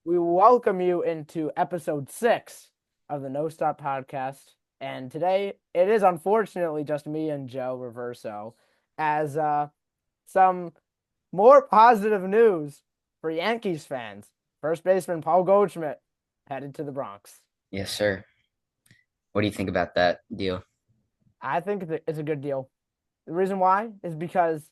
We welcome you into episode 6 of the NoStop podcast. And today it is unfortunately just me and Joe Reverso as some more positive news for Yankees fans. First baseman Paul Goldschmidt headed to the Bronx. Yes, sir. What do you think about that deal? I think it's a good deal. The reason why is because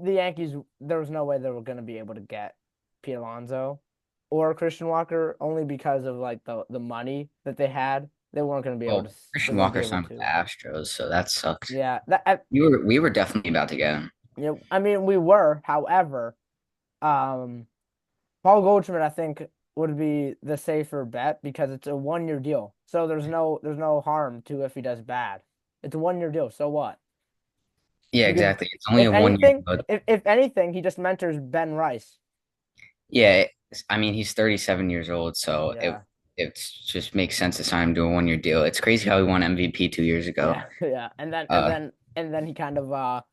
the Yankees, there was no way they were going to be able to get Pete Alonso or Christian Walker only because of like the money that they had. They weren't going to be able to Well, Christian really be Walker able signed with the to. Astros, so that sucked. Yeah, We were definitely about to get him. I mean we were. However, um, Paul Goldschmidt I think would be the safer bet because it's a 1 year deal. So there's no harm to if he does bad. It's a 1 year deal. So what? Yeah, He could, exactly. It's only a 1 year deal. if anything, he just mentors Ben Rice. Yeah, I mean he's 37 years old, so it Yeah. it just makes sense to sign him to a 1 year deal. It's crazy how he won MVP 2 years ago. Yeah, yeah, Uh, and then he kind of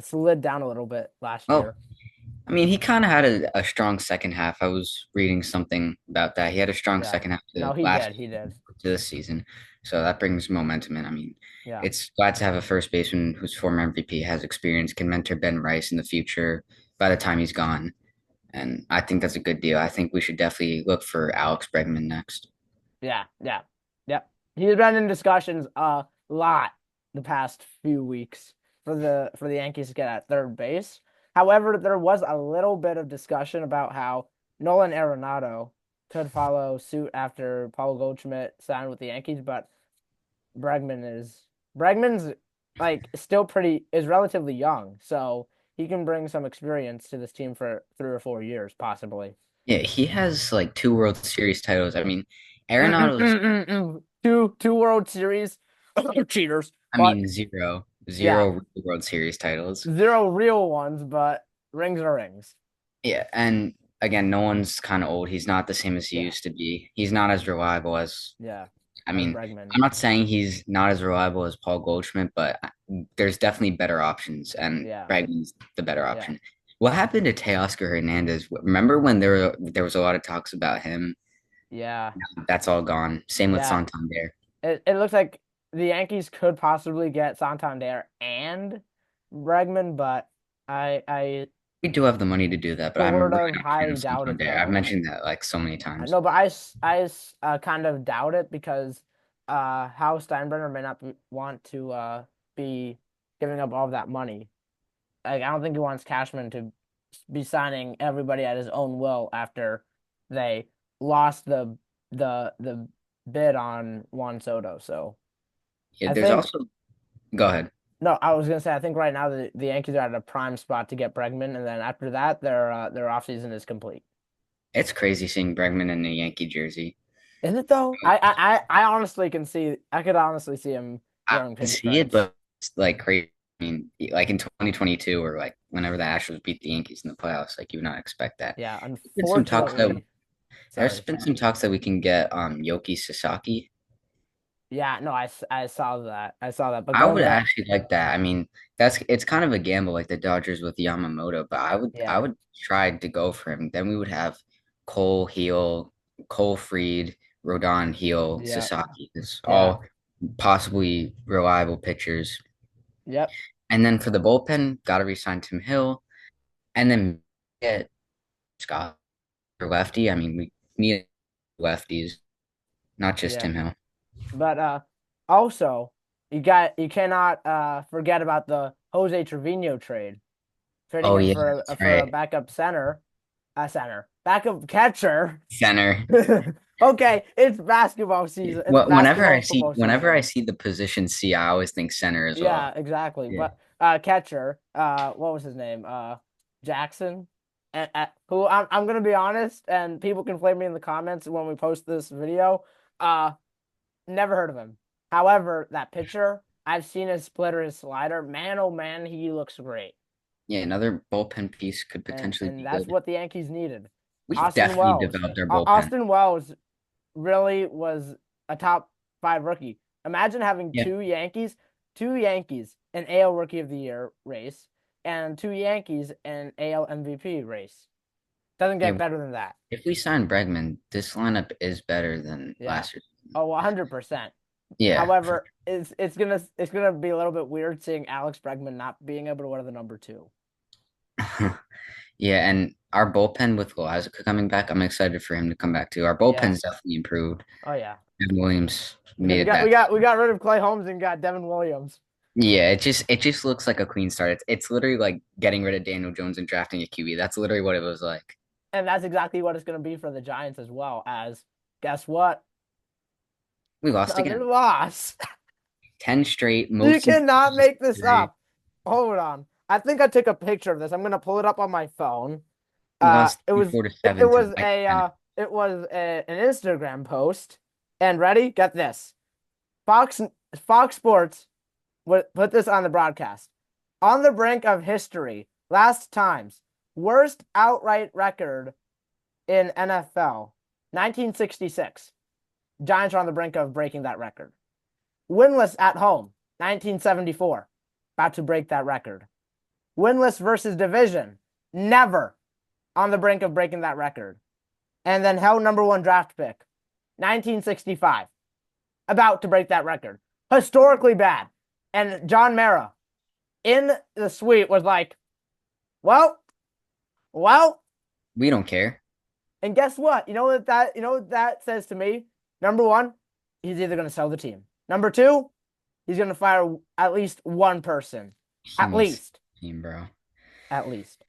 slid down a little bit last well, year. I mean he kind of had a strong second half. I was reading something about that. He had a strong Yeah, second half no, to he last did, he did. to this season. So that brings momentum in. I mean, Yeah, it's glad to have a first baseman who's former MVP, has experience, can mentor Ben Rice in the future by the time he's gone. And I think that's a good deal. I think we should definitely look for Alex Bregman next. yeah, yeah, yeah. He's been in discussions a lot the past few weeks for the Yankees to get at third base. However, there was a little bit of discussion about how Nolan Arenado could follow suit after Paul Goldschmidt signed with the Yankees, but Bregman is Bregman's like still pretty is relatively young, so he can bring some experience to this team for 3 or 4 years, possibly. Yeah, he has like two World Series titles. I mean, Arenado's, Two World Series cheaters, I but mean, zero, yeah, zero World Series titles. zero real ones, but rings are rings. Yeah, and again, no one's kind of old. He's not the same as he Yeah, used to be. He's not as reliable as yeah, I as mean, Bregman. I'm not saying he's not as reliable as Paul Goldschmidt, but there's definitely better options, and Yeah, Bregman's the better yeah, option. What happened to Teoscar Hernandez? Remember when there was a lot of talks about him? yeah, That's all gone. Same with yeah. Santander. It looks like the Yankees could possibly get Santander and Bregman, but I We do have the money to do that, but I'm sort really of not a fan highly of doubt it Santander. I've though. mentioned that like so many I times. know, but kind of doubt it because Hal Steinbrenner may not want to be giving up all of that money. Like I don't think he wants Cashman to be signing everybody at his own will after they lost the bid on Juan Soto. So Yeah, I there's think also go ahead. no, I was gonna say I think right now the Yankees are at a prime spot to get Bregman, and then after that their offseason is complete. It's crazy seeing Bregman in a Yankee jersey. Is it though? I honestly can see I could honestly see him I wearing can see it, pinstripes. but it's like crazy. I mean, like in 2022 or like whenever the Astros beat the Yankees in the playoffs, like you would not expect that. Yeah, There's been some talks that unfortunately. there's Sorry. been some talks that we can get Yoki Sasaki. Yeah, no, I saw that. I saw that. But I going would back, actually like that. I mean, it's kind of a gamble like the Dodgers with Yamamoto, but I yeah, would try to go for him. Then we would have Cole Heel, Cole Freed, Rodon Heel, yeah, Sasaki. It's yeah, all possibly reliable pitchers. yep, And then for the bullpen, got to resign Tim Hill. And then get Scott for lefty. I mean, we need lefties, not just yeah. Tim Hill. But also you cannot forget about the Jose Trevino trade, trading Oh him yeah, for that's right. a backup backup catcher. Center. Okay, it's basketball season. It's Well, basketball and football whenever I season. see the position C, I always think center as well. Yeah, exactly. Yeah. But catcher, what was his name? Jackson, and who I'm gonna be honest, and people can flame me in the comments when we post this video. Uh, Never heard of him. However, that pitcher, I've seen his splitter, his slider. Man, oh man, he looks great, Yeah, another bullpen piece could and potentially be that's good. what the Yankees needed. We Austin definitely Wells. developed our bullpen. Austin Wells really was a top five rookie. Imagine having Yeah. two Yankees in AL Rookie of the Year race, and two Yankees in AL MVP race. Doesn't Yeah, get better than that. if we sign Bregman, this lineup is better than Yeah. last year. Oh, 100%. Yeah. However, it's gonna be a little bit weird seeing Alex Bregman not being able to wear the number two. Yeah, and our bullpen with Loizaga coming back, I'm excited for him to come back too. Our Yeah. bullpen's definitely improved. Oh yeah. Evan Williams Because made we it got we back. got we got rid of Clay Holmes and got Devin Williams. Yeah, it just looks like a clean start. It's literally like getting rid of Daniel Jones and drafting a QB. That's literally what it was like. And that's exactly what it's gonna be for the Giants as well as guess what? We lost Another again. loss. 10 straight, You most cannot improved make this history. up. Hold on. I think I took a picture of this. I'm gonna pull it up on my phone. We lost It was 34 to it 7 to was Mike a Bennett. an Instagram post. And ready? Get this. Fox Fox Sports put this on the broadcast. On the brink of history. Last times. Worst outright record in NFL. 1966. Giants are on the brink of breaking that record. Winless at home. 1974. About to break that record. Winless versus division. Never on the brink of breaking that record. And then held number one draft pick. 1965. About to break that record. Historically bad. And John Mara in the suite was like, well, well, We don't care. and guess what? You know what that says to me? Number one, he's either going to sell the team. Number two, he's going to fire at least one person. He At needs least. team, bro. At least.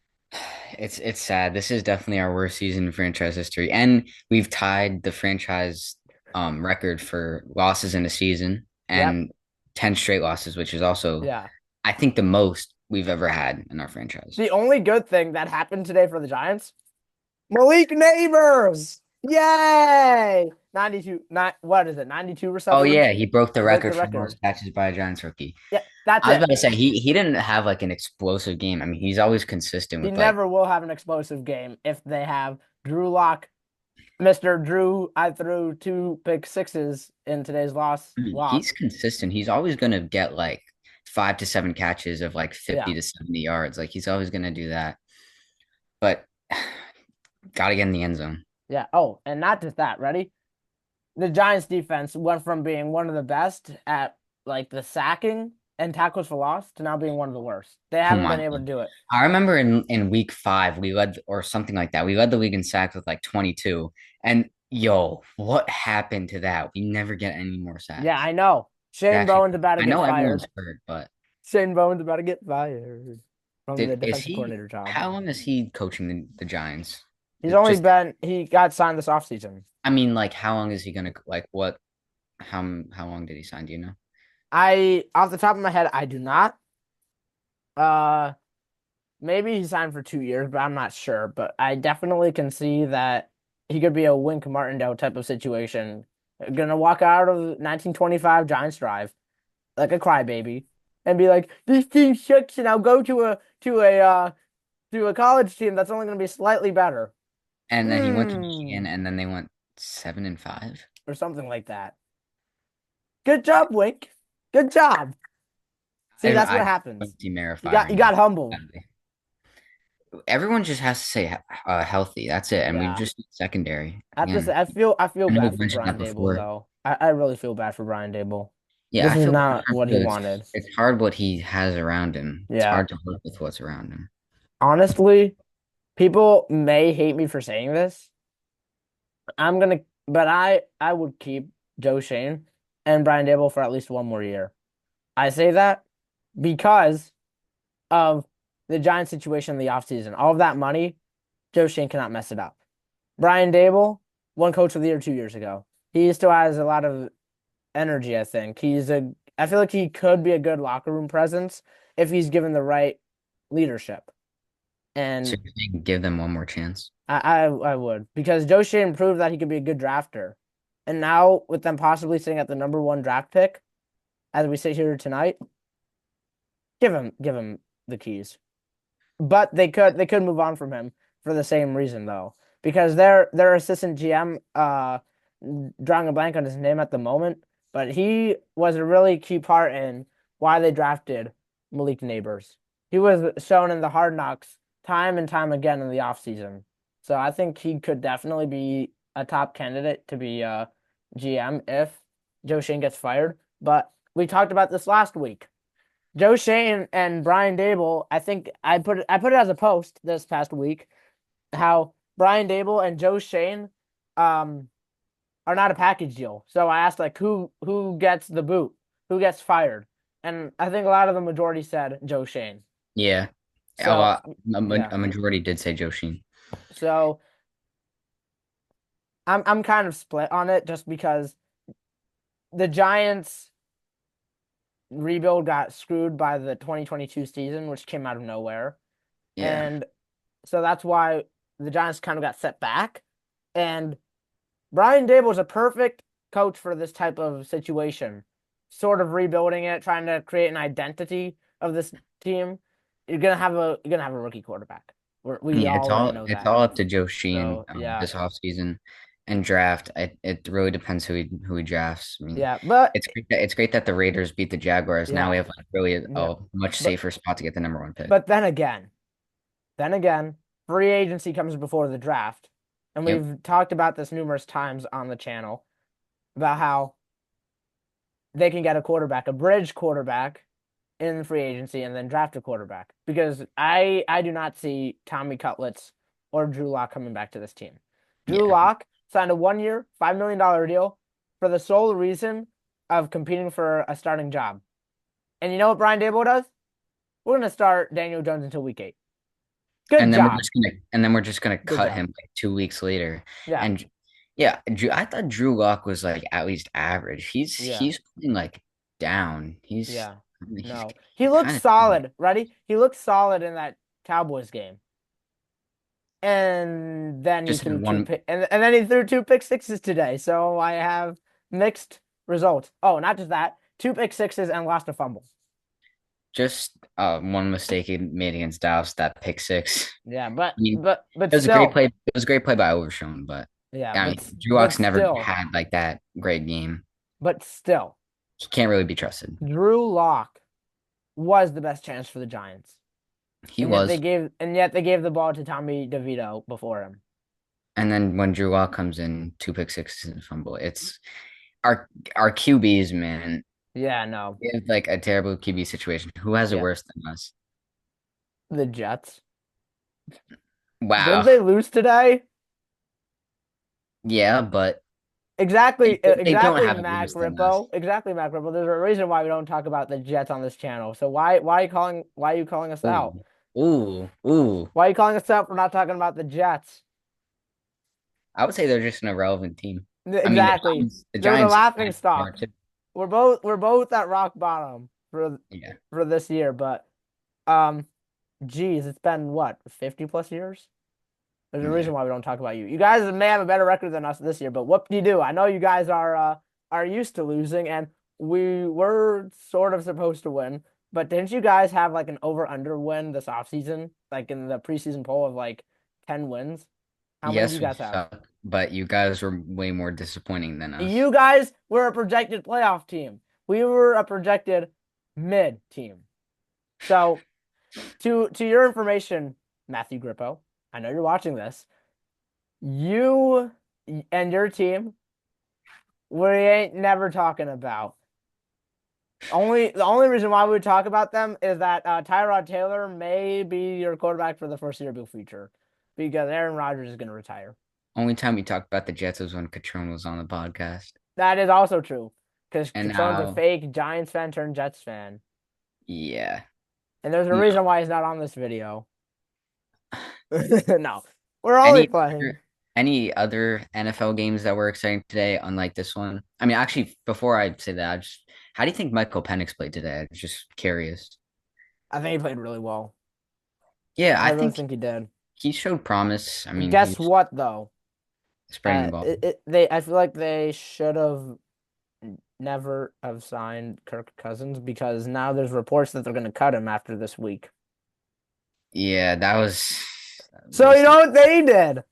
It's sad. This is definitely our worst season in franchise history, and we've tied the franchise record for losses in a season Yep. and 10 straight losses, which is also Yeah. I think the most we've ever had in our franchise. The only good thing that happened today for the Giants, Malik Neighbors. Yay! 92, what is it? 92 Oh receptions? yeah, he broke the He broke the record for record. most catches by a Giants rookie. Yeah, that's I was it. about to say he didn't have like an explosive game. I mean, he's always consistent He with like never will have an explosive game if they have Drew Lock. Mr. Drew, I threw two pick sixes in today's loss. I mean, Lock. he's consistent. He's always gonna get like 5 to 7 catches of like Yeah. 50 to 70 yards. Like he's always gonna do that. But gotta get in the end zone. Yeah. Oh, and not just that. Ready? The Giants defense went from being one of the best at like the sacking and tackles for loss to now being one of the worst. They Oh haven't my been able to God. do it. I remember in week 5, we led or something like that. We led the league in sacks with like 22. And yo, what happened to that? We never get any more Yeah, sacks. I know. Shane Actually, Bowen's about to I get know everyone's fired. hurt, but Shane Bowen's about to get fired from the is defensive he coordinator job. how long is he coaching the Giants? It's just He got signed this offseason. I mean, like how long is he gonna like what how long did he sign? Do you know? Off the top of my head, I do not. Uh, Maybe he signed for 2 years, but I'm not sure. But I definitely can see that he could be a Wink Martindale type of situation. Gonna walk out of 1925 Giants Drive like a crybaby and be like, "This team sucks," and I'll go to a college team that's only gonna be slightly better. And then he went to Hmm, Michigan and then they went 7-5. or something like that. Good job, Wink. Good job. See, that's what I happens. don't see Mara You firing him. got humbled. Everyone just has to say healthy. That's it. And we Yeah. just need secondary. I have to say, Again, I feel I know bad we've for mentioned Brian that Dable before. though. I really feel bad for Brian Dable. Yeah, This I is feel bad not for him what he too. wanted. It's hard what he has around him. It's Yeah. hard to work with what's around him. Honestly, people may hate me for saying this. But I would keep Joe Shane and Brian Dable for at least one more year. I say that because of the Giants situation in the offseason. All of that money, Joe Shane cannot mess it up. Brian Dable won Coach of the Year 2 years ago. He still has a lot of energy, I think. I feel like he could be a good locker room presence if he's given the right leadership. So And you think give them one more chance. I would because Joe Shane proved that he could be a good drafter. And now with them possibly sitting at the number one draft pick, as we sit here tonight, give him the keys. But they could move on from him for the same reason though. Because their assistant GM, drawing a blank on his name at the moment, but he was a really key part in why they drafted Malik Neighbors. He was shown in the Hard Knocks time and time again in the offseason. So I think he could definitely be a top candidate to be GM if Joe Shane gets fired. But we talked about this last week. Joe Shane and Brian Dable, I think I put it as a post this past week how Brian Dable and Joe Shane um are not a package deal. So I asked like who gets the boot? Who gets fired? And I think a lot of the majority said Joe Shane. Yeah, a So lot, yeah. a majority did say Joe Sheen. So I'm kind of split on it just because the Giants rebuild got screwed by the 2022 season, which came out of nowhere. Yeah, And so that's why the Giants kind of got set back. And Brian Dable is a perfect coach for this type of situation, sort of rebuilding it, trying to create an identity of this team. You're gonna have a rookie quarterback. We yeah. already know It's that. all up to Joe Sheen So yeah, this offseason and draft. It really depends who he drafts. I mean, yeah, but it's great that the Raiders beat the Jaguars. Now yeah, we have like really yeah, a much but safer spot to get the number one pick. but then again, free agency comes before the draft, and Yep. we've talked about this numerous times on the channel about how they can get a quarterback, a bridge quarterback in free agency and then draft a quarterback because I do not see Tommy Cutlets or Drew Lock coming back to this team. Drew Yeah. Lock signed a 1 year, $5 million deal for the sole reason of competing for a starting job. And you know what Brian Dable does? We're gonna start Daniel Jones until week 8. Good job. And then we're just gonna Good cut job. him like 2 weeks later. Yeah. And yeah, I thought Drew Lock was like at least average. Yeah. He's playing like down. Yeah. He's No. He looked kind of solid. Ready? He looked solid in that Cowboys game. And then he just threw had two one. pick and then he threw two pick sixes today. So I have mixed results. Oh, not just that. Two pick sixes and lost a fumble. Just one mistake he made against Dallas, that pick six. Yeah, but I mean, but but it was a great still. play. It was a great play by Overshown, but Yeah, I but mean, Drew but Lock's never still. had like that great game. But still. He can't really be trusted. Drew Lock was the best chance for the Giants. He was. And yet they gave the ball to Tommy DeVito before him. And then when Drew Lock comes in, two pick sixes and fumble. It's our our QBs, man. Yeah, no. We have like a terrible QB situation. Who has it Yeah. worse than us? The Jets. Didn't Wow. they lose today? Yeah, but Exactly, they don't exactly, have it Mac worse than us. Rippo. Exactly, Mac Rippo. There's a reason why we don't talk about the Jets on this channel. So why are you calling us out? Ooh, ooh, ooh. Why are you calling us out for not talking about the Jets? I would say they're just an irrelevant team. I mean, Exactly. The They're the Giants laughing are stock. too. We're both at rock bottom Yeah. for this year, but um geez, it's been what, 50 plus years? There's a Yeah. reason why we don't talk about you. You guys may have a better record than us this year, but what do you do? I know you guys are used to losing, and we were sort of supposed to win. But didn't you guys have like an over under win this offseason? Like in the preseason poll of like 10 wins? How many do you Yes, we guys have? suck, but you guys were way more disappointing than us. You guys were a projected playoff team. We were a projected mid team. So to your information, Matthew Grippo, I know you're watching this. You and your team, we ain't never talking about. The only reason why we would talk about them is that Tyrod Taylor may be your quarterback for the foreseeable future because Aaron Rodgers is going to retire. Only time we talked about the Jets was when Catrone was on the podcast. That is also true because And Catrone's a now, fake Giants fan turned Jets fan, yeah. and there's a No. reason why he's not on this video. No, we're only Any playing. any other NFL games that were exciting today, unlike this one? I mean, actually, before I say that, how do you think Michael Penix played today? I'm just curious. I think he played really well. Yeah, I I really think think he did. he showed promise. I mean, he Guess was what though? spreading the ball. I feel like they should have never have signed Kirk Cousins because now there's reports that they're going to cut him after this week. Yeah, that was So you know what they did?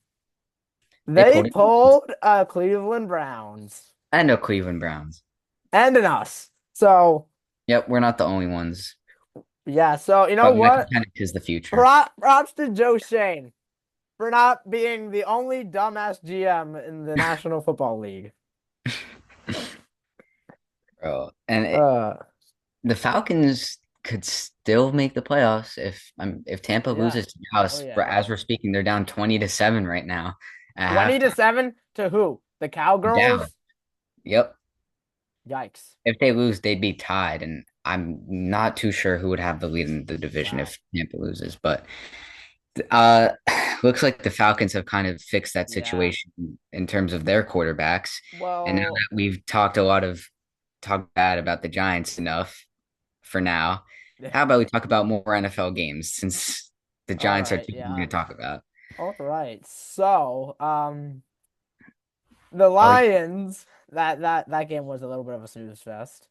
they They pulled it. pulled Cleveland Browns I know Cleveland Browns. and an us. So Yep, we're not the only ones. yeah. So you know But Michael what? Penix is the future. Props to Joe Shane for not being the only dumbass GM in the National Football League. Bro. And Uh, the Falcons could still make the playoffs if Tampa yeah. loses to Oh Dallas. yeah. As we're speaking, they're down 20-7 right now at 20 to halftime. 7 to who? The Down. Cowgirls? Yep. Yikes. If they lose, they'd be tied, and I'm not too sure who would have the lead in the division Wow. if Tampa loses. But uh, looks like the Falcons have kind of fixed that Yeah. situation in terms of their quarterbacks. And now Well, that we've talked bad about the Giants enough for now, how about we talk about more NFL games since the all Giants are right. too easy Yeah. to talk about. All right. So, the Oh, Lions, that game was a little bit of a snooze fest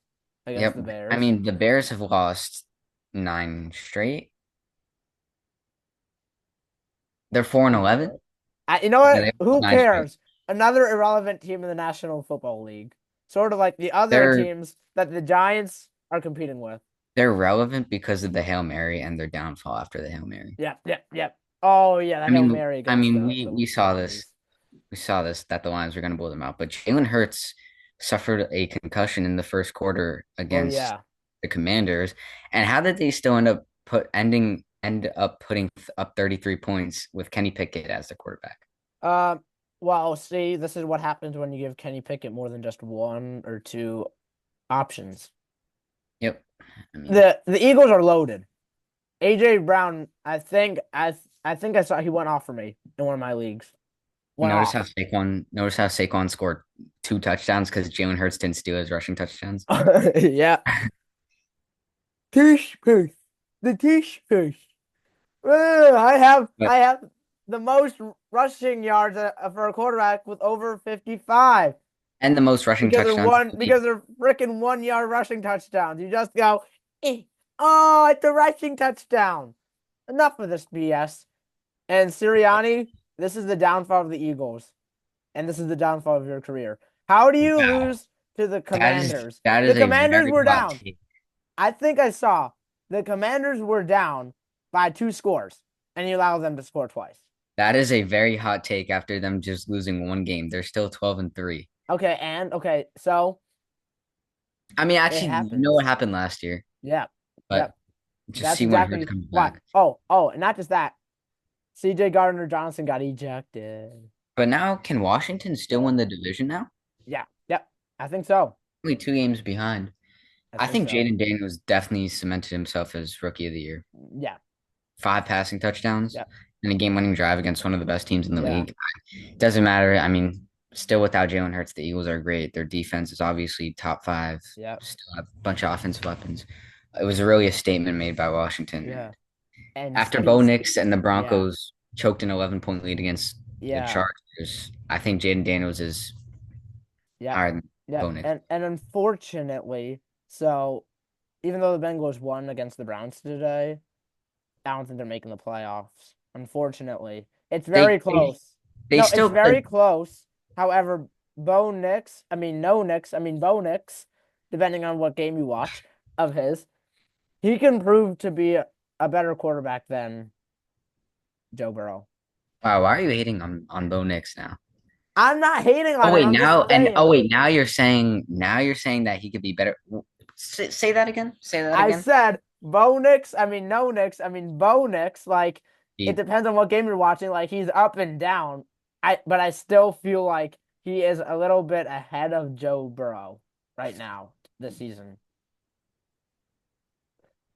against yep. the I Bears. mean, the Bears have lost 9 straight. They're 4 and Pretty 11. sure. You know Yeah, what? they've lost Who 9 straight. cares? Another irrelevant team in the National Football League. Sort of like the other They're teams that the Giants are competing with. they're relevant because of the Hail Mary and their downfall after the Hail Mary. Yep, yep, yep. Oh yeah, the I Hail mean, Mary I against mean, the we the, we the saw this. Yankees. We saw this that the Lions were going to blow them out, but Jalen Hurts suffered a concussion in the first quarter Oh against yeah. the Commanders. And how did they still end up putting up 33 points with Kenny Pickett as the quarterback? Um, well, see, this is what happens when you give Kenny Pickett more than just one or two options. Yep. I mean, The Eagles are loaded. AJ Brown, I think I saw he went off for me in one of my leagues. Went off. notice how Saquon scored 2 touchdowns because Jalen Hurts didn't steal his rushing touchdowns. Yeah. Tish fish. The Tish fish. But I have the most rushing yards for a quarterback with over 55 and the most rushing touchdowns in the league. because they're freaking 1 yard rushing touchdowns. You just go, eh, oh, it's a rushing touchdown. Enough of this BS. And Sirianni, this is the downfall of the Eagles, and this is the downfall of your career. How do you Wow. lose to the That is Commanders? that The is a Commanders very were hot down. take. I think I saw the Commanders were down by 2 scores, and you allow them to score twice. That is a very hot take after them just losing 1 game. They're still 12-3. Okay, so I mean, it actually, you know what happens. happened last year, Yeah, but yep. just That's see when Hurts exactly comes what. back. And not just that. CJ Gardner Johnson got ejected. But now, can Washington still win the division now? Yeah, yep. I think so. Only 2 games behind. I I think think so. Jaden Daniels definitely cemented himself as rookie of the year. Yeah, 5 passing touchdowns yep, and a game-winning drive against one of the best teams in the yeah, league. Doesn't matter. I mean, still without Jalen Hurts, the Eagles are great. Their defense is obviously top five. yep, Still have a bunch of offensive weapons. It was really a statement made by Washington. yeah. And After Bo Steve's, Nix and the yeah, Broncos choked an 11-point lead against the yeah, Chargers, I think Jaden Daniels is yep, higher than Bo yep. Nix. And unfortunately, so even though the Bengals won against the Browns today, I don't think they're making the playoffs. Unfortunately, it's very They they close. they No, it's still very could. close. However, Bo Nix, I mean no Nix, I mean Bo Nix, depending on what game you watch of his, he can prove to be a better quarterback than Joe Burrow. Wow, why are you hating on Bo Nix now? I'm not hating Oh on him. wait, I'm just saying. now you're saying that he could be better. Say that again. Say that I again. said Bo Nix. I mean no Nix. I mean Bo Nix. Like it He, depends on what game you're watching. Like he's up and down. But I still feel like he is a little bit ahead of Joe Burrow right now this season.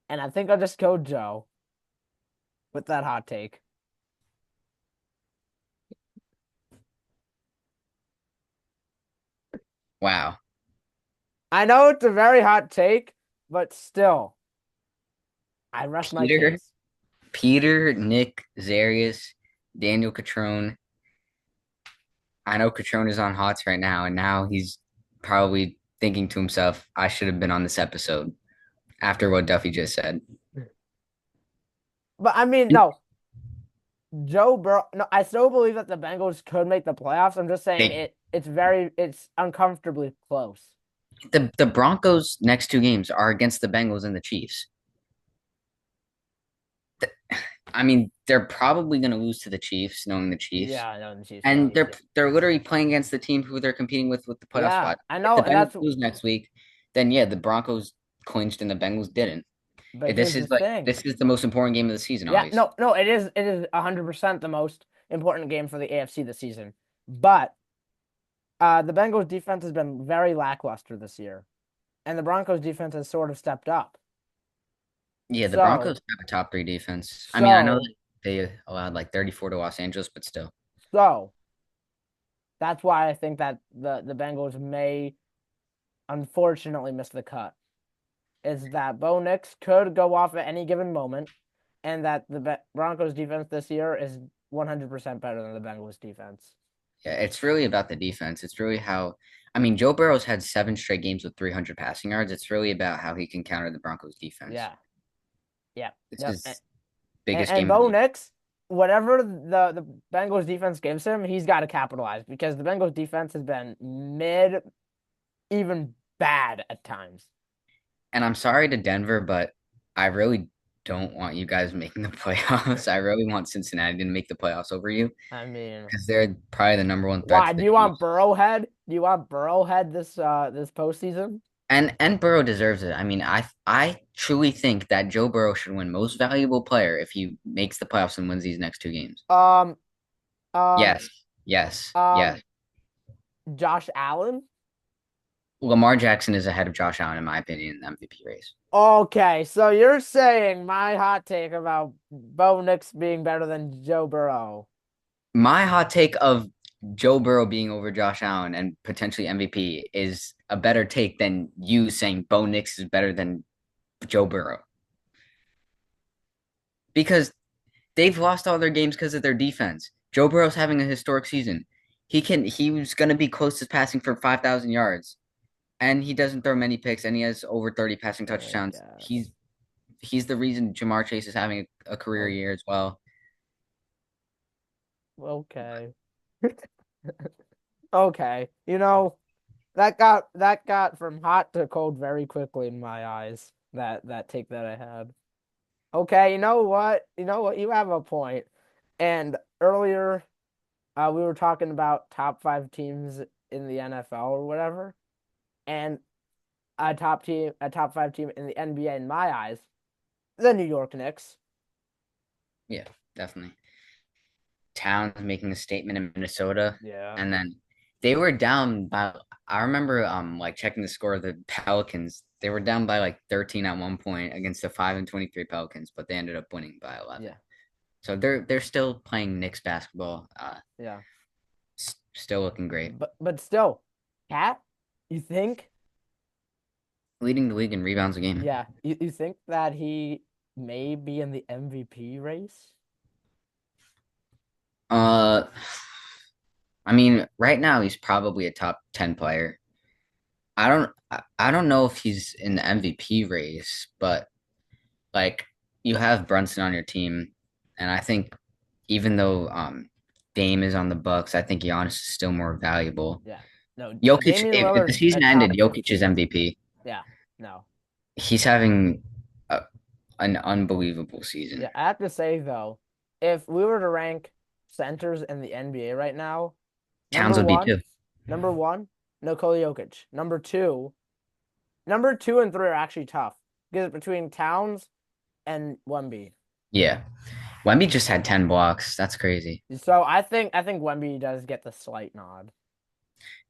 And I think I'll just go Joe with that hot take. wow. I know it's a very hot take, but still, I rest my Peter, case. Peter, Nick, Zarius, Daniel Catrone. I know Catrone is on Hots right now, and now he's probably thinking to himself, I should have been on this episode after what Duffy just said. But I mean, no, Joe Burrow. No, I still believe that the Bengals could make the playoffs. I'm just saying They it's uncomfortably close. the Broncos' next 2 games are against the Bengals and the Chiefs. I mean, they're probably going to lose to the Chiefs, knowing the Chiefs, Yeah, I know the Chiefs are and always they're literally playing against the team who they're competing with the playoff Yeah, spot. I If know, the and Bengals that's lose next week, then yeah, the Broncos clinched and the Bengals didn't. but here's the thing. This is the most important game of the season, Yeah, obviously. no, it is 100% the most important game for the AFC this season. But the Bengals defense has been very lackluster this year, and the Broncos defense has sort of stepped up. Yeah, the So, Broncos have a top three defense. I mean, I know so, that they allowed like 34 to Los Angeles, but still. so that's why I think that the Bengals may unfortunately miss the cut. Is that Bo Nix could go off at any given moment, and that the Broncos defense this year is 100% better than the Bengals defense. Yeah, it's really about the defense. It's really how, I mean, Joe Burrow's had 7 straight games with 300 passing yards. It's really about how he can counter the Broncos defense. Yeah, yeah, This yep. is And, biggest and game of the Bo year. Nix, whatever the Bengals defense gives him, he's got to capitalize because the Bengals defense has been mid, even bad at times. And I'm sorry to Denver, but I really don't want you guys making the playoffs. I really want Cincinnati to make the playoffs over you I mean, because they're probably the number one threat why? to Do the you want Chiefs. Burrowhead? Do you want Burrowhead this postseason? And Burrow deserves it. I mean, I truly think that Joe Burrow should win Most Valuable Player if he makes the playoffs and wins these next 2 games. Um, um, Yes, yes, um, yes. Josh Allen. Lamar Jackson is ahead of Josh Allen in my opinion in the MVP race. Okay, so you're saying my hot take about Bo Nix being better than Joe Burrow. My hot take of Joe Burrow being over Josh Allen and potentially MVP is a better take than you saying Bo Nix is better than Joe Burrow because they've lost all their games because of their defense. Joe Burrow's having a historic season. He was going to be close to passing for 5,000 yards and he doesn't throw many picks and he has over 30 passing I touchdowns. guess. He's the reason Jamar Chase is having a career Oh, year as well. okay. Okay. That got from hot to cold very quickly in my eyes. That take that I had. Okay, you know what? You know what? You have a point. And earlier, we were talking about top five teams in the NFL or whatever, and a top five team in the NBA in my eyes, the New York Knicks. Yeah, definitely. Towns making a statement in Minnesota, Yeah. and then they were down by. I remember like checking the score of the Pelicans. They were down by like 13 at one point against the 5-23 Pelicans, but they ended up winning by 11. Yeah. So they're still playing Knicks basketball. Yeah. Still looking great, But still, Cat, you think? leading the league in rebounds a game. Yeah, you think that he may be in the MVP race? Uh, I mean, right now he's probably a top 10 player. I don't know if he's in the MVP race, but like you have Brunson on your team, and I think even though Dame is on the Bucks, I think Giannis is still more valuable. Yeah. No, Jokic, Damian if the Lillard's a season ended, top Jokic is 15. MVP. Yeah. No. He's having an unbelievable season. Yeah, I have to say though, if we were to rank centers in the NBA right now, Towns number would be one, too. number one, Nikola Jokic. Number two and three are actually tough because between Towns and Wemby. Yeah. Wemby just had 10 blocks. That's crazy. So I think Wemby does get the slight nod.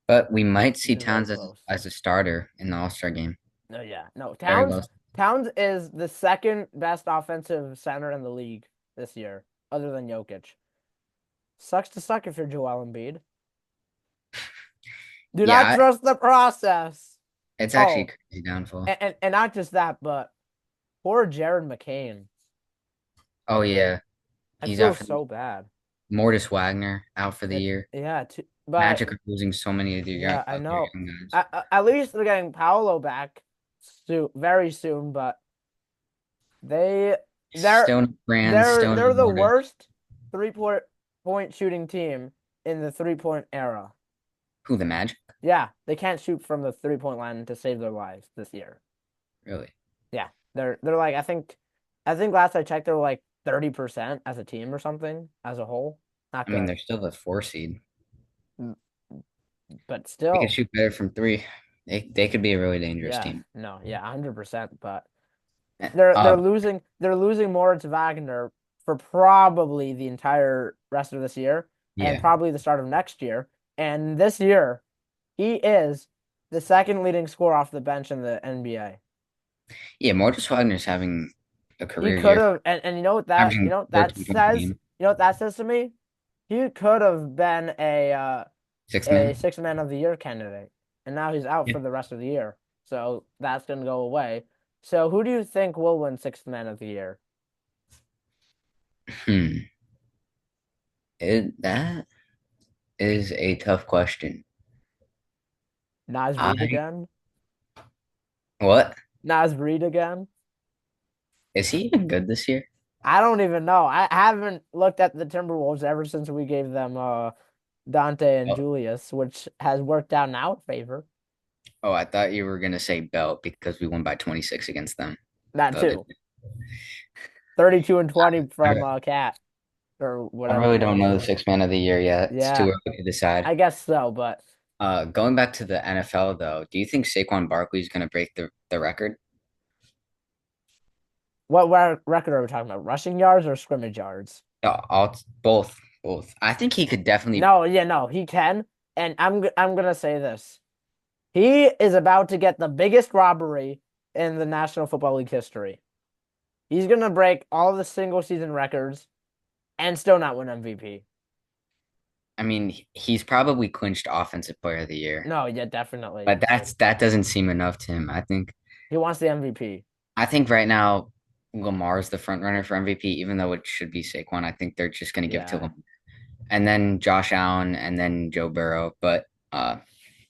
But we might see They're very Towns close. as a starter in the All-Star game. No, yeah, no. Very Towns well. Towns is the second best offensive center in the league this year, other than Jokic. Sucks to suck if you're Joel Embiid. Do Yeah, not trust the process. it's actually a Oh, crazy downfall. and not just that, but poor Jared McCain. Oh yeah, I he's feel out for so bad. Mortis Wagner out for the It, year. yeah, but Magic are losing so many yeah, I of their know. young guys. At least they're getting Paolo back soon, very soon, but they they're Still no Brand, they're still no they're the Mortis. worst three point shooting team in the 3-point era. Who, the Magic? Yeah, they can't shoot from the 3-point line to save their lives this year. Really? Yeah, they're like I think last I checked they were like 30% as a team or something as a whole. Not I mean, good. they're still the 4 seed. Mm, But They can still, shoot better from three. They could be a really dangerous yeah, team. no, yeah, 100%. But Eh, they're Uh, losing more to Wagner for probably the entire rest of this year and yeah, probably the start of next year. And this year, he is the second leading scorer off the bench in the NBA. yeah. Mortis Wagner's having a He career could year, have, and you averaging know what that 14 points a says, game. you know what that says to me? He could have been Sixth a man. sixth man of the year candidate, and now he's out Yeah. for the rest of the year. So that's gonna go away. So who do you think will win sixth man of the year? Hmm. That is a tough question. Nas Reed I again? what Nas Reed again? is he even good this year? I don't even know. I haven't looked at the Timberwolves ever since we gave them Dante and Oh, Julius, which has worked out in our favor. oh, I thought you were gonna say Belt because we won by 26 against them That the other too. day. 32 and 20 from I, Cat or I whatever really his name don't is know the now. sixth man of the year yet. It's too Yeah, early to decide. I guess so, but Going back to the NFL though, do you think Saquon Barkley is gonna break the record? what record are we talking about? Rushing yards or scrimmage yards? Both. I think he could definitely. No, yeah, no, he can. And I'm gonna say this. He is about to get the biggest robbery in the National Football League history. He's gonna break all the single season records and still not win MVP. I mean, he's probably clinched Offensive Player of the Year, No, yeah, definitely. but that doesn't seem enough to him. He wants the MVP. I think right now Lamar's the front runner for MVP, even though it should be Saquon. I think they're just going to give it to Yeah. Lamar, and then Josh Allen, and then Joe Burrow. But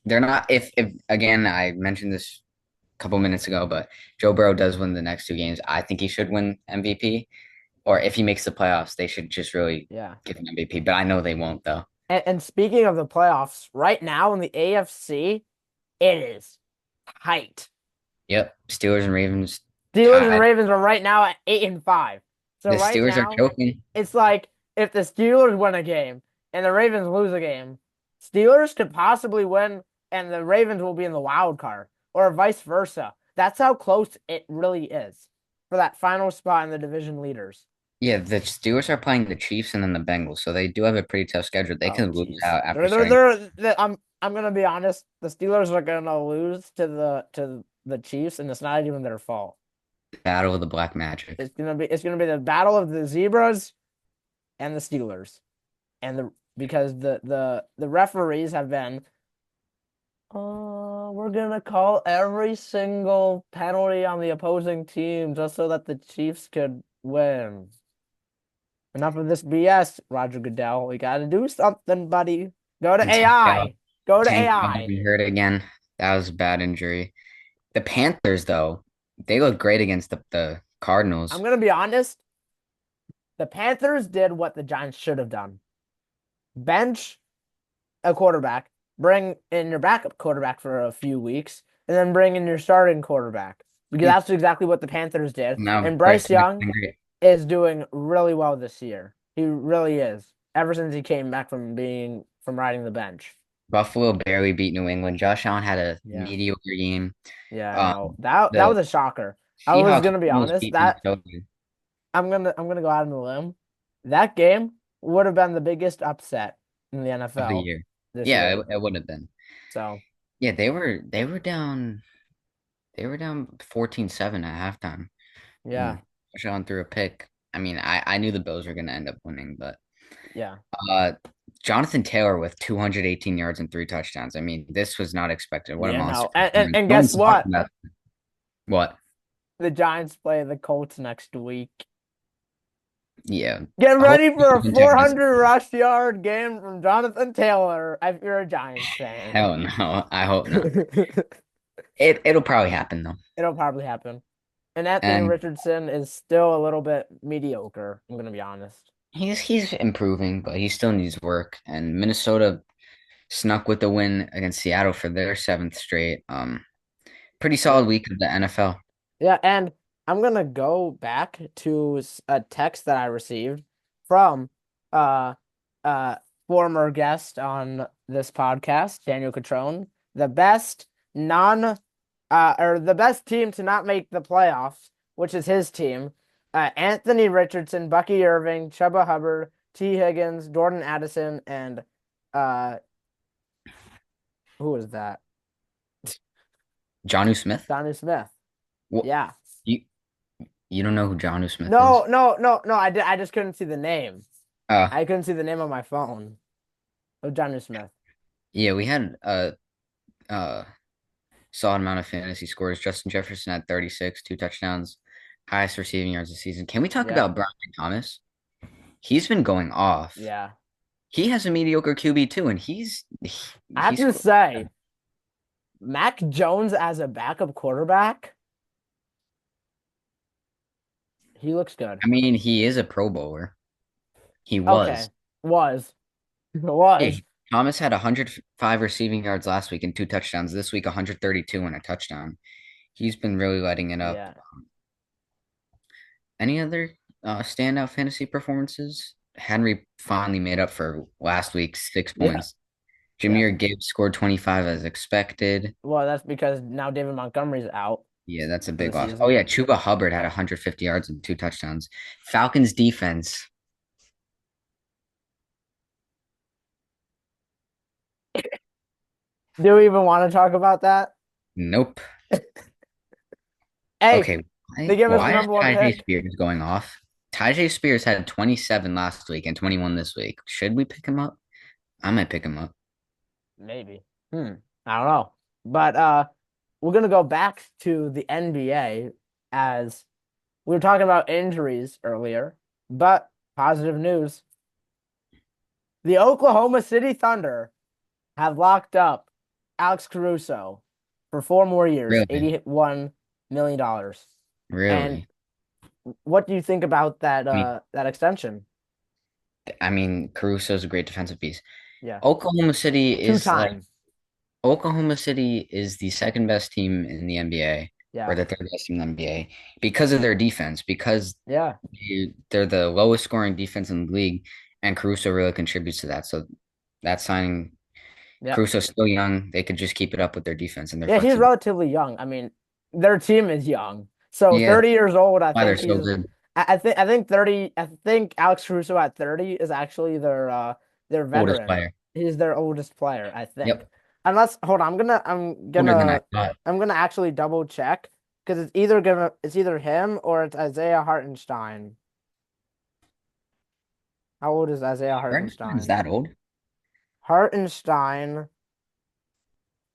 they're not. If again, I mentioned this a couple minutes ago, but Joe Burrow does win the next 2 games, I think he should win MVP. Or if he makes the playoffs, they should just really Yeah. give him MVP. But I know they won't though. And speaking of the playoffs, right now in the AFC, it is tight. Yep, Steelers and Ravens Steelers and tied. Ravens are right now at 8-5. So The right Steelers are now, choking. it's like if the Steelers win a game and the Ravens lose a game, Steelers could possibly win and the Ravens will be in the wild card, or vice versa. That's how close it really is for that final spot in the division leaders. Yeah, the Steelers are playing the Chiefs and then the Bengals, so they do have a pretty tough schedule. They Oh, could lose jeez. out after starting. I'm gonna be honest. The Steelers are gonna lose to the Chiefs, and it's not even their fault. Battle of the Black Magic. It's gonna be the battle of the zebras and the Steelers, and the because the referees have been, we're gonna call every single penalty on the opposing team just so that the Chiefs could win. Enough of this BS, Roger Goodell. We gotta do something, buddy. Go to And Tank Dell, AI. Go to Tank Dell AI. getting hurt again. That was a bad injury. The Panthers, though, they look great against the I'm Cardinals. gonna be honest. The Panthers did what the Giants should have done. Bench a quarterback, bring in your backup quarterback for a few weeks, and then bring in your starting quarterback. Because Yeah, that's exactly what the Panthers did. now And Bryce Bryce Young's Young been great. is doing really well this year. He really is. Ever since he came back from riding the bench. Buffalo barely beat New England. Josh Allen had a Yeah. mediocre game. Yeah, Um, no. That the was a shocker. I was Seahawks gonna be almost honest, beat that Minnesota I'm gonna go out on a limb. That game would have been the biggest upset in the of the NFL year. this Yeah, year. it would have been. So Yeah, they were down 14-7 at halftime. yeah, And Josh Allen threw a pick. I mean, I knew the Bills were going to end up winning, but yeah, uh, Jonathan Taylor with 218 yards and 3 touchdowns. I mean, this was not expected. What a yeah. monster No, and performance. and No guess one's what? talking about what? The Giants play the Colts next week. Yeah. Get I hope ready for a Jonathan Taylor doesn't. 400 rush yard game from Jonathan Taylor if you're a Giants fan. Hell no. I hope not. It'll probably happen though. It'll probably happen. And Anthony And Richardson is still a little bit mediocre. I'm gonna be honest. he's improving, but he still needs work. And Minnesota snuck with the win against Seattle for their seventh straight. Pretty Yeah. solid week of the NFL. Yeah, and I'm gonna go back to a text that I received from uh uh former guest on this podcast, Daniel Catrone, the best non or the best team to not make the playoffs, which is his team. Anthony Richardson, Bucky Irving, Chuba Hubbard, T. Higgins, Jordan Addison, and uh who was that? Jonnu Smith? Donnie Smith. What Yeah. you you don't know who Jonnu Smith No, is? no, no, no. I just couldn't see the name. Uh I couldn't see the name on my phone of Johnny Smith. yeah, we had a solid amount of fantasy scores. Justin Jefferson had 36, 2 touchdowns, highest receiving yards of the season. Can we talk Yeah, about Brian Thomas? He's been going off. yeah. He has a mediocre QB too, and I have he's to say, Mac Jones as a backup quarterback, he looks good. I mean, he is a Pro Bowler. He was. Okay, was Yeah, was Thomas had 105 receiving yards last week and 2 touchdowns. This week, 132 and a touchdown. He's been really lighting it up. yeah, Any other standout fantasy performances? Henry finally made up for last week's six yeah, points. yeah. Jameer Gibbs scored 25 as expected. Well, that's because now David Montgomery's out Yeah, that's a for the big loss. Oh, season. yeah, Chuba Hubbard had 150 yards and 2 touchdowns. Falcons defense. Do we even want to talk about that? Nope. Hey, Okay, they give us the why is number one Tyjae pick. Spears going off? Tyjae Spears had 27 last week and 21 this week. Should we pick him up? I might pick him up. Maybe. I don't know. But we're gonna go back to the NBA as we were talking about injuries earlier, but positive news. The Oklahoma City Thunder have locked up Alex Caruso for 4 more years, Really? $81 million. And Really? what do you think about that I mean, that extension? Caruso's a great defensive piece. Yeah. Oklahoma City Two is like time. Oklahoma City is the second best team in the NBA or Yeah. the third best team in the NBA because of their defense, because Yeah. they're the lowest scoring defense in the league, and Caruso really contributes to that. So that signing, Yeah. Caruso's still young. They could just keep it up with their defense and their Yeah, he's flexibility. relatively young. I mean, their team is young. So Yeah, 30 years old, I why they're think so he's good. I think 30 I think Alex Caruso at 30 is actually their Oldest veteran. player. He's their oldest player, I think. Yep. Unless hold on, Older than I thought. I'm gonna actually double check because it's either him or it's Isaiah Hartenstein. How old is Isaiah Bregman is Hartenstein? that old? Hartenstein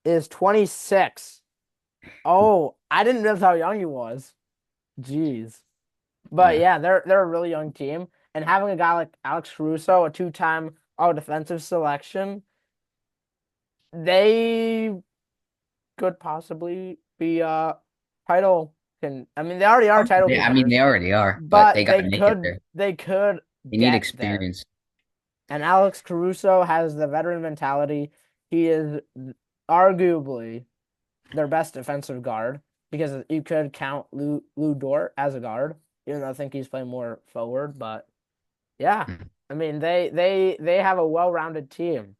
is 26. Oh, I didn't realize how young he was. Jeez. But Yeah. yeah, they're a really young team, and having a guy like Alex Caruso, a two-time All Defensive selection, they could possibly be title can. I mean, they already are title I mean, they contenders, already are, but they but got to make it there. they could They need get there. experience. And Alex Caruso has the veteran mentality. He is arguably their best defensive guard because you could count Lou Dort as a guard, even though I think he's playing more forward. But yeah, Mhm. I mean they have a well-rounded team,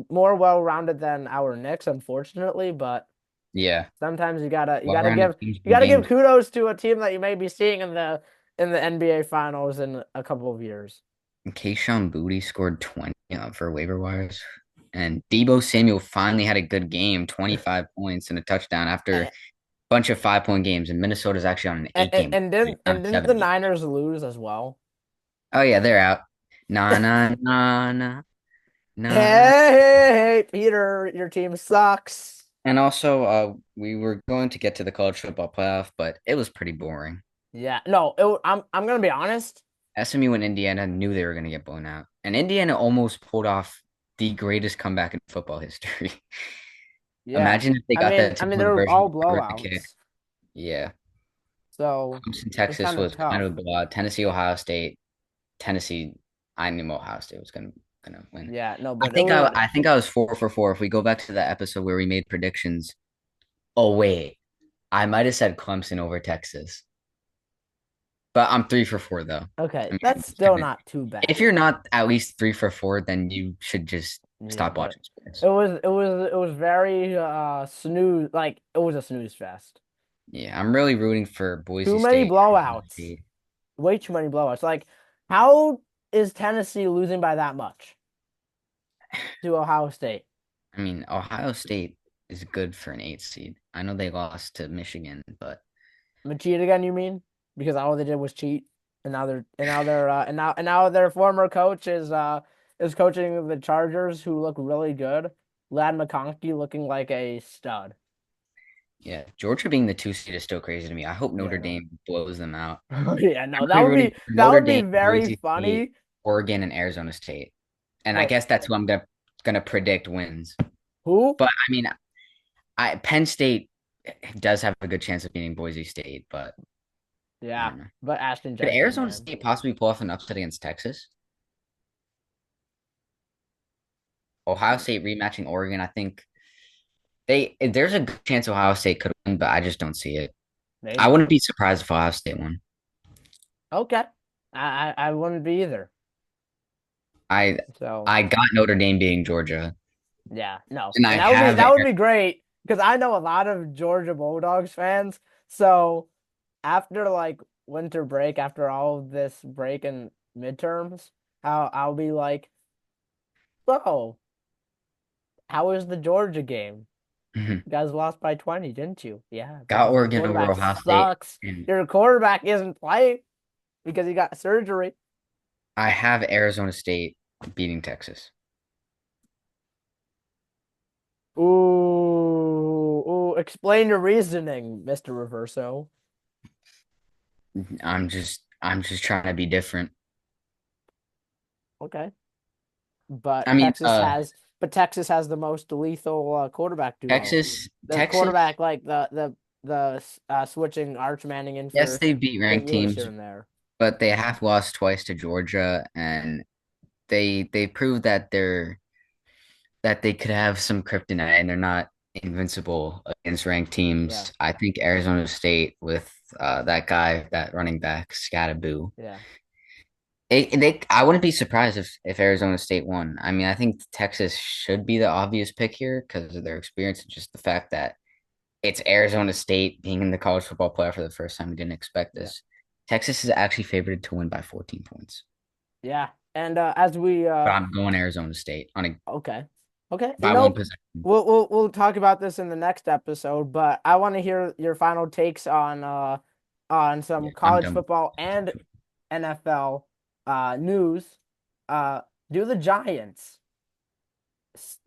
more well-rounded than our Knicks, unfortunately. But Yeah. sometimes Well-rounded teams you win gotta give games. kudos to a team that you may be seeing in the NBA Finals in a couple of years. Kayshawn Booty scored 20 for waiver wires. And Debo Samuel finally had a good game, 25 points and a touchdown after a And, bunch of 5-point games. And Minnesota's actually on an eight-game streak, not a didn't the 7 game. Niners lose as well? Oh, yeah, they're out. Nah, nah, nah, nah, Hey, nah, nah. hey, Peter, your team sucks. And also, we were going to get to the college football playoff, but it was pretty boring. Yeah, no, I'm gonna be honest. SMU and Indiana knew they were going to get blown out. And Indiana almost pulled off the greatest comeback in football history. Yeah, Imagine if they got that I mean two-point they're conversion all and covered the kick. blowouts, Yeah. so Clemson, it's Texas kind of was kind tough. of a blowout. Tennessee, Ohio State. Tennessee, I knew Ohio State was gonna win. Yeah, no, I but it think was I think I was 4 for 4. If we go back to the episode where we made predictions. Oh wait, I might have said Clemson over Texas. But I'm 3 for 4 though. Okay, I that's still mean, not too if bad. you're not at least 3 for 4, then you should just Yeah, stop but watching sports. it was very snooze, like it was a snooze fest. Yeah, I'm really rooting for Too Boise many State. blowouts. Way too many blowouts. Like, how is Tennessee losing by that much to Ohio State? I mean, Ohio State is good for an 8 seed. I know they lost to Michigan, but Cheat again, you mean? Because all they did was cheat, and now their former coach is coaching the Chargers, who look really good. Lad McConkey looking like a stud. yeah, Georgia being the 2 seed is still crazy to me. I hope Yeah, Notre no. Dame blows them out. Yeah, no, I'm that really would rooting be for that Notre would be Dame, very Boise State, funny. Oregon, and Arizona State. And I Wait, guess that's who I'm gonna predict wins. who? But I mean, I Penn State does have a good chance of beating Boise State, but I Yeah, don't know. but Ashton Could Jenkins, Arizona man. State possibly pull off an upset against Texas? Ohio State rematching Oregon, I think there's a good chance Ohio State could win, but I just don't see it. I Maybe. wouldn't be surprised if Ohio State won. Okay. I wouldn't be either. I So I got Notre Dame beating Georgia, yeah, no. and I And that would be have that would be great because I know a lot of Georgia Bulldogs fans. So after like winter break, after all of this break and midterms, I'll be like, so how was the Georgia game? You guys lost by 20, didn't you? Yeah, got because your Oregon over quarterback Ohio State, sucks. and Your quarterback isn't playing because he got surgery. I have Arizona State beating Texas. Explain your reasoning, Mr. Reverso. I'm just trying to be different. Okay. I But mean, Texas has the most lethal quarterback duo. The Texas, quarterback, like the switching Arch Manning in yes, for they beat St. ranked Louis here teams, and there. but they have lost twice to Georgia, and they proved that they could have some kryptonite and they're not invincible against ranked Yeah, teams. I think Arizona State with that guy, that running back, Scattaboo. yeah, I wouldn't be surprised if Arizona State won. I mean, I think Texas should be the obvious pick here because of their experience and just the fact that it's Arizona State being in the college football playoff for the first time. We didn't expect yeah, this. Texas is actually favored to win by 14 points, yeah. And as we but I'm going Arizona State on a okay, okay, by one possession. we'll talk about this in the next episode. But I want to hear your final takes on Yeah, some I'm college done. football and NFL news. Do the Giants s-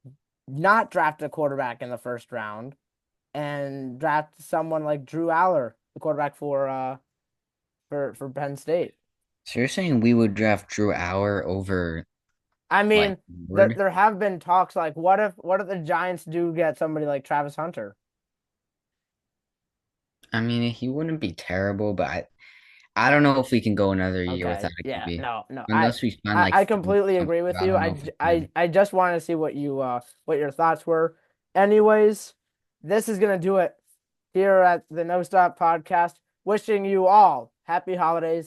not draft a quarterback in the first round and draft someone like Drew Aller, the quarterback for Penn State? So you're saying we would draft Drew Hour over I like mean, Ward? there have been talks like what if the Giants do get somebody like Travis Hunter? I mean, he wouldn't be terrible, but I don't know if we can go another year Okay. without a Yeah. QB No, no. unless we spend I, like I completely agree something. with I you. don't know if we can. I just want to see what your thoughts were. Anyways, this is gonna do it here at the No Stop podcast. Wishing you all happy holidays.